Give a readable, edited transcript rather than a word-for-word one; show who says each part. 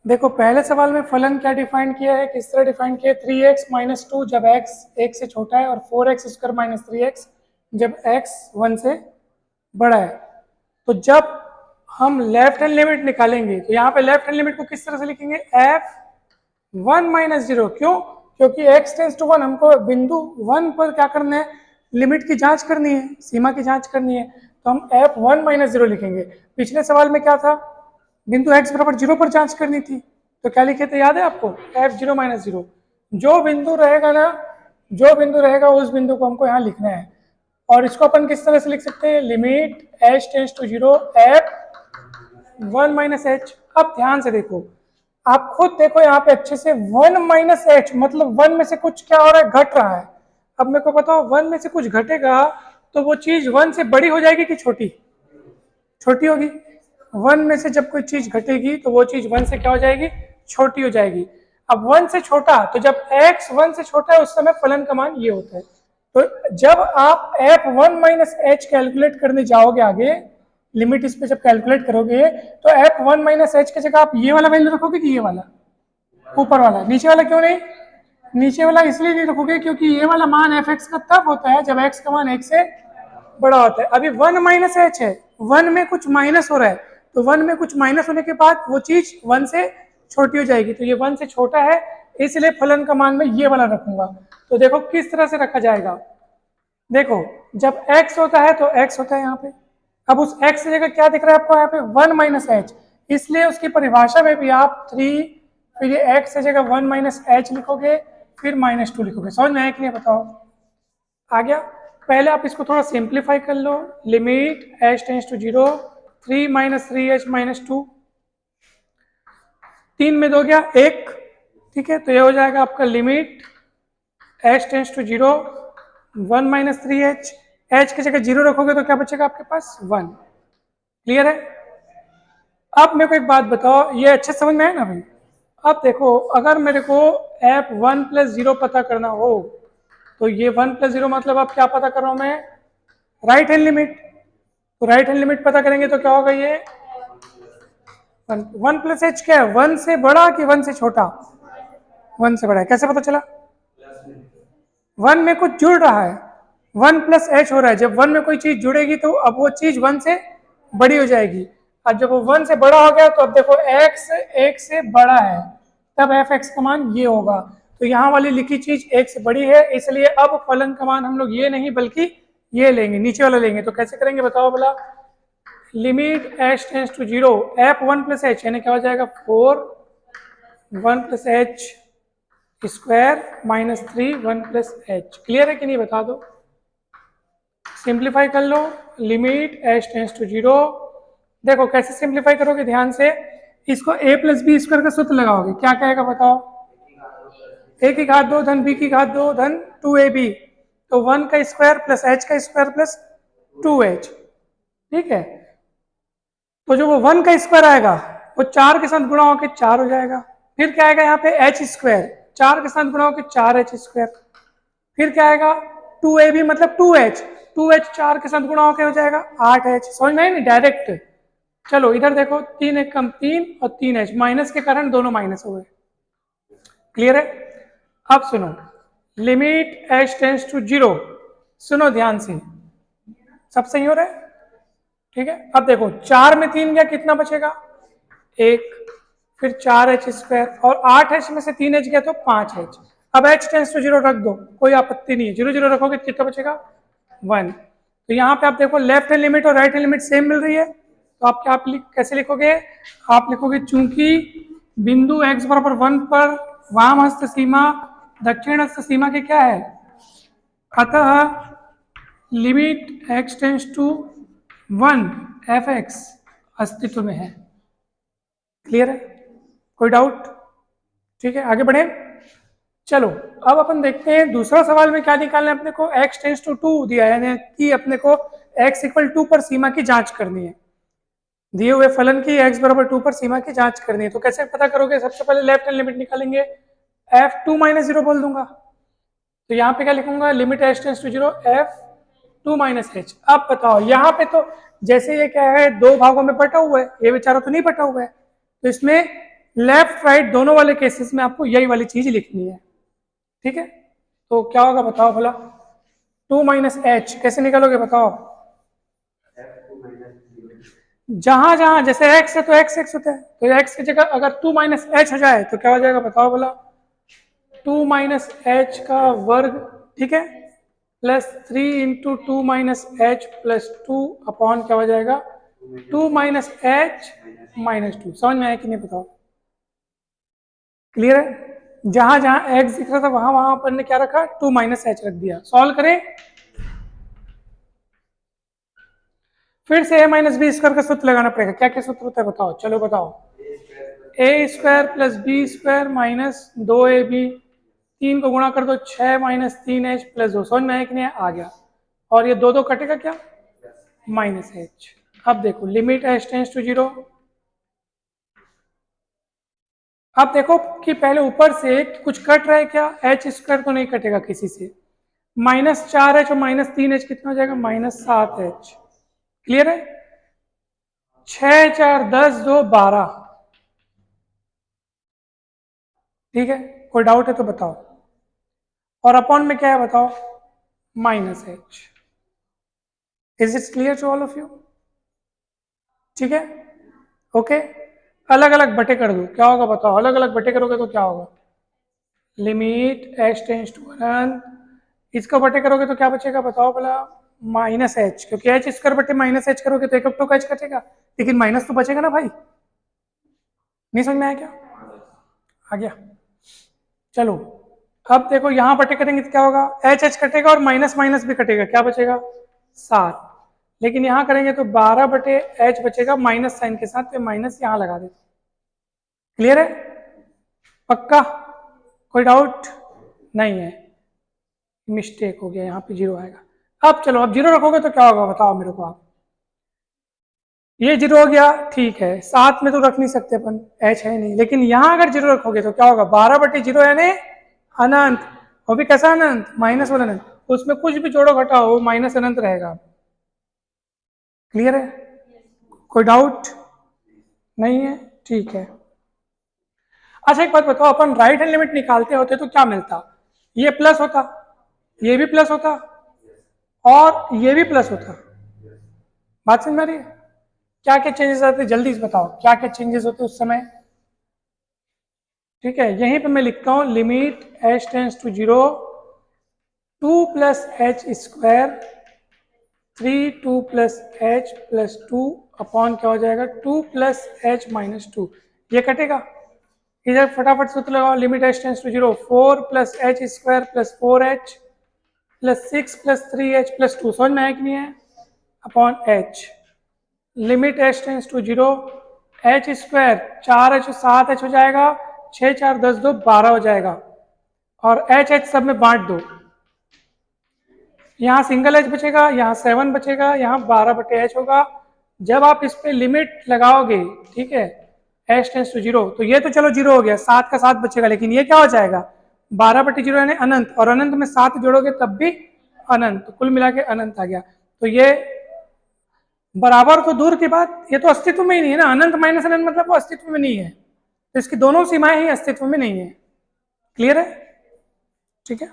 Speaker 1: देखो पहले सवाल में फलन क्या डिफाइन किया है, किस तरह डिफाइन किया है, 3x माइनस 2 जब x 1 से छोटा है और 4x स्क्वायर माइनस 3x जब x 1 से बड़ा है। तो जब हम लेफ्ट हैंड लिमिट निकालेंगे तो यहाँ पे लेफ्ट हैंड लिमिट को किस तरह से लिखेंगे, f1 माइनस 0। क्यों? क्योंकि x टेंस टू 1 हमको बिंदु 1 पर क्या करना है, लिमिट की जांच करनी है, सीमा की जांच करनी है, तो हम f1 माइनस 0 लिखेंगे। पिछले सवाल में क्या था, बिंदु x बराबर 0 पर जांच करनी थी, तो क्या लिखे थे याद है आपको, f0 माइनस 0। जो बिंदु रहेगा ना, जो बिंदु रहेगा उस बिंदु को हमको यहाँ लिखना है। और इसको अपन किस तरह से लिख सकते हैं, limit h tends to 0 f1 minus h। अब ध्यान से देखो, आप खुद देखो यहाँ पे अच्छे से, 1 माइनस h मतलब 1 में से कुछ क्या हो रहा है, घट रहा है। अब मेरे को बताओ 1 में से कुछ घटेगा तो वो चीज 1 से बड़ी हो जाएगी कि छोटी, छोटी होगी। 1 में से जब कोई चीज घटेगी तो वो चीज 1 से क्या हो जाएगी, छोटी हो जाएगी। अब 1 से छोटा, तो जब x 1 से छोटा है उस समय फलन का मान ये होता है। तो जब आप f1 माइनस h कैलकुलेट करने जाओगे आगे, लिमिट इस पे जब कैलकुलेट करोगे तो f1 माइनस h की जगह आप ये वाला वैल्यू रखोगे कि ये वाला, ऊपर वाला। नीचे वाला क्यों नहीं, नीचे वाला इसलिए नहीं रखोगे क्योंकि ये वाला मान fx का तब होता है जब x का मान 1 से बड़ा होता है। अभी 1 माइनस h है, 1 में कुछ माइनस हो रहा है, तो 1 में कुछ माइनस होने के बाद वो चीज 1 से छोटी हो जाएगी, तो ये 1 से छोटा है, इसलिए फलन का मान मैं ये वाला रखूंगा। तो देखो किस तरह से रखा जाएगा, देखो जब x होता है तो x होता है यहाँ पे। अब उस x की जगह क्या दिख रहा है आपको यहाँ पे, 1 माइनस h, इसलिए उसकी परिभाषा में भी आप 3 फिर ये x की जगह 1 माइनस h लिखोगे, फिर -2 लिखोगे। समझ में आया कि नहीं बताओ, आ गया। पहले आप इसको थोड़ा सिंप्लीफाई कर लो, limit h tends to 0 3 minus 3h minus 2, 3 में 2 गया 1, ठीक है। तो ये हो जाएगा आपका limit h tends to 0 1 minus 3h, h की जगह 0 रखोगे तो क्या बचेगा आपके पास, 1। क्लियर है? अब मेरे को एक बात बताओ, ये अच्छे समझ में आया ना भाई। अब देखो अगर मेरे को f1 प्लस 0 पता करना हो तो ये 1 प्लस 0 मतलब अब क्या पता कर रहा हूं मैं, राइट हैंड लिमिट। तो राइट हैंड लिमिट पता करेंगे तो क्या होगा, ये 1 प्लस h क्या है, 1 से बड़ा कि 1 से छोटा, 1 से बड़ा है। कैसे पता चला, 1 में कुछ जुड़ रहा है, 1 प्लस h हो रहा है। जब 1 में कोई चीज जुड़ेगी तो अब वो चीज 1 से बड़ी हो जाएगी। अब जब वो 1 से बड़ा हो गया तो अब देखो x 1 से बड़ा है, तब fx का मान ये होगा। तो यहाँ वाली लिखी चीज 1 से बड़ी है, इसलिए अब फलन का मान हम लोग ये नहीं बल्कि ये लेंगे, नीचे वाला लेंगे। तो कैसे करेंगे बताओ बोला, limit h tends to 0 f1 plus h, यानी क्या हो जाएगा 4 1 plus h square minus 3 1 plus h। Clear है कि नहीं बता दो, सिंप्लीफाई कर लो, लिमिट h टेंस टू 0। देखो कैसे सिंप्लीफाई करोगे, ध्यान से इसको a प्लस बी स्क्वायर का सूत्र लगाओगे, क्या कहेगा बताओ, a की घात 2 धन b की घात 2 धन 2ab, तो 1 का स्क्वायर प्लस h का स्क्वायर प्लस 2h, ठीक है। तो जो वो 1 का स्क्वायर आएगा वो 4 के साथ गुणा होकर 4 हो जाएगा। फिर क्या आएगा यहाँ पे h स्क्वायर, 4 के साथ गुणा होकर 4h स्क्वायर। फिर क्या आएगा 2ab मतलब 2h, 2h 4 के साथ गुणा होकर हो जाएगा 8h। समझ में आई नहीं, डायरेक्ट। चलो इधर देखो, 3 एक कम 3 और 3h, माइनस के कारण दोनों माइनस हो गए। क्लियर है? अब सुनो, लिमिट h टेंस टू 0, सुनो ध्यान से, सब सही हो रहा है, ठीक है। अब देखो 4 में 3 गया, कितना बचेगा 1, फिर 4h स्क्वायर, और 8h में से 3h गया तो 5h। अब h टेंस टू 0 रख दो, कोई आपत्ति नहीं है, 0 0 रखोगे कितना बचेगा 1। तो यहाँ पे आप देखो लेफ्ट हैंड लिमिट और राइट हैंड लिमिट सेम मिल रही है, तो आप क्या कैसे लिखोगे, आप लिखोगे चूंकि बिंदु x बराबर 1 पर वाम हस्त सीमा दक्षिण हस्त सीमा की क्या है, अतः limit x tends to 1 fx अस्तित्व में है। क्लियर है, कोई डाउट? ठीक है, आगे बढ़े। चलो अब अपन देखते हैं दूसरा सवाल में क्या निकालना है अपने को, x टेंस टू 2 दिया है, यानी कि अपने को x इक्वल 2 पर सीमा की जांच करनी है, दिए हुए फलन की x बराबर 2 पर सीमा की जांच करनी है। तो कैसे पता करोगे, सबसे पहले लेफ्ट हैंड लिमिट निकालेंगे, f2 माइनस 0 बोल दूंगा, तो यहाँ पे क्या लिखूंगा, limit h tends to 0 f2 minus h। अब बताओ यहाँ पे तो जैसे ये क्या है, दो भागों में बटा हुआ है, ये बेचारा तो नहीं बटा हुआ है, तो इसमें लेफ्ट राइट दोनों वाले केसेस में आपको यही वाली चीज लिखनी है, ठीक है। तो क्या होगा बताओ भला, 2 माइनस एच कैसे निकालोगे बताओ। जहां जहां जैसे x है तो x x होता है, तो x की जगह अगर 2 माइनस एच हो जाए तो क्या हो जाएगा बताओ भला, 2 माइनस एच का वर्ग, ठीक है, plus 3 into 2 minus H plus 2 upon क्या हो जाएगा 2 माइनस एच माइनस 2। समझ में आया कि नहीं बताओ, क्लियर है। जहां जहां x दिख रहा था वहां वहां अपन ने क्या रखा 2 माइनस एच रख दिया। सॉल्व करें, फिर से a माइनस बी स्क्वायर का सूत्र लगाना पड़ेगा। क्या क्या सूत्र होता है बताओ, चलो बताओ। A square plus b square minus 2ab, 3 को गुणा कर दो 6 माइनस 3h प्लस 2। समझ में आया कि नहीं, आ गया। और ये दो दो कटेगा क्या, माइनस h। अब देखो लिमिट h टेंस टू 0। अब देखो कि पहले ऊपर से कुछ कट रहा है क्या, एच स्क्वायर तो नहीं कटेगा किसी से, माइनस 4h और माइनस 3h कितना हो जाएगा माइनस 7h। क्लियर है, 6 4 10 2 12। ठीक है, कोई डाउट है तो बताओ। और अपॉन में क्या है बताओ, minus H. Is it clear to all of you, ठीक है, ओके। अलग अलग बटे कर दो, क्या होगा बताओ, अलग अलग बटे करोगे तो क्या होगा, लिमिट एच टेंस टू अनंत, इसको बटे करोगे तो क्या बचेगा बताओ भला, माइनस एच, क्योंकि एच स्क्वायर बटे माइनस एच करोगे तो एक का एच कटेगा, लेकिन माइनस तो बचेगा ना भाई। नहीं समझ में आया क्या, आ गया। चलो अब देखो यहां बटे करेंगे तो क्या होगा, एच एच कटेगा और माइनस माइनस भी कटेगा, क्या बचेगा 7। लेकिन यहां करेंगे तो 12 बटे एच बचेगा माइनस साइन के साथ, तो माइनस यहां लगा देते। क्लियर है, पक्का, कोई डाउट नहीं है, मिस्टेक हो गया, यहाँ पे 0 आएगा। अब चलो अब 0 रखोगे तो क्या होगा बताओ मेरे को आप, ये 0 हो गया, ठीक है, साथ में तो रख नहीं सकते अपन, एच है नहीं, लेकिन यहां अगर 0 रखोगे तो क्या होगा 12 बटे 0 यानी अनंत। वो भी कैसा अनंत, माइनस वाला अनंत, उसमें कुछ भी जोड़ो घटाओ माइनस अनंत रहेगा। क्लियर है, कोई डाउट नहीं है, ठीक है। अच्छा एक बात बताओ, अपन राइट हैंड लिमिट निकालते होते तो क्या मिलता, ये प्लस होता, ये भी प्लस होता और ये भी प्लस होता। बात समझ में आ रही है, क्या क्या चेंजेस आते जल्दी से बताओ, क्या क्या चेंजेस होते उस समय। ठीक है, यहीं पे मैं लिखता हूं limit h tends to 0, 2 plus H square 3 2 plus H plus 2 upon क्या हो जाएगा 2 प्लस एच माइनस 2। ये कटेगा, इधर फटाफट सूत्र लगाओ, limit h tends to 0, 4 plus H square plus 4h plus 6 plus 3h plus 2। समझ में आया कि नहीं है, upon h, limit h tends to 0, H square 4h 7h हो जाएगा, 6 4 10 2 12 हो जाएगा, और एच एच सब में बांट दो, यहाँ सिंगल एच बचेगा, यहाँ 7 बचेगा, यहाँ 12 बटे एच होगा। जब आप इस पे लिमिट लगाओगे, ठीक है, एच टेंस टू 0, तो ये तो चलो 0 हो गया, 7 का 7 बचेगा, लेकिन ये क्या हो जाएगा 12 बटे 0 यानी अनंत, और अनंत में 7 जोड़ोगे तब भी अनंत, तो कुल मिला के अनंत आ गया। तो ये बराबर तो दूर की बात, ये तो अस्तित्व में ही नहीं है ना, अनंत माइनस अनंत मतलब वो अस्तित्व में नहीं है, तो इसकी दोनों सीमाएं ही अस्तित्व में नहीं है। क्लियर है, ठीक है।